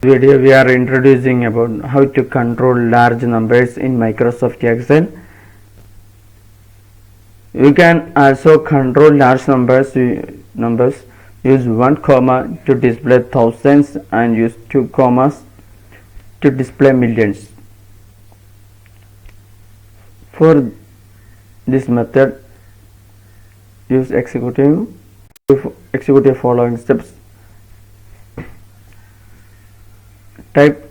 Video we are introducing about how to control large numbers in Microsoft Excel. You can also control large numbers. Use 1 comma to display thousands and use 2 commas to display millions. For this method, use execute following steps. Type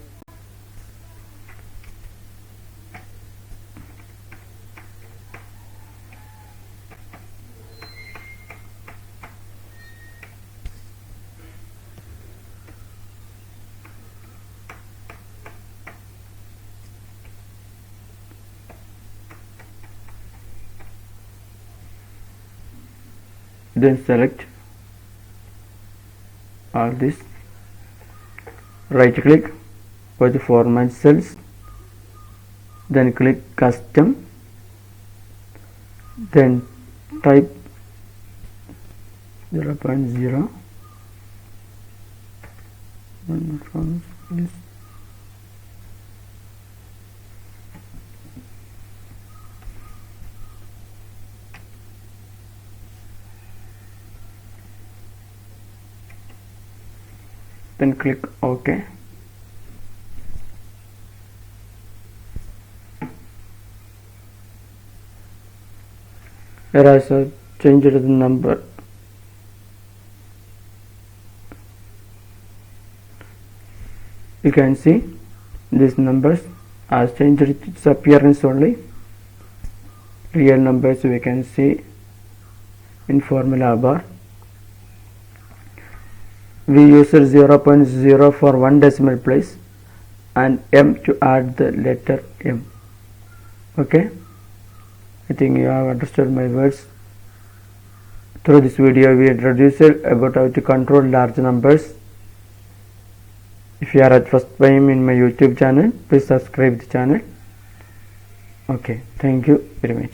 then select all this, right click for the format cells, then click custom, then type 0.0 then click OK. Here I also change the number. You can see these numbers are changed its appearance only. Real numbers we can see in formula bar. We use 0.0 for 1 decimal place and M to add the letter M. Okay, I think you have understood my words. Through this video we introduced about how to control large numbers. If you are at first time in my YouTube channel, please subscribe the channel. Okay, thank you very much.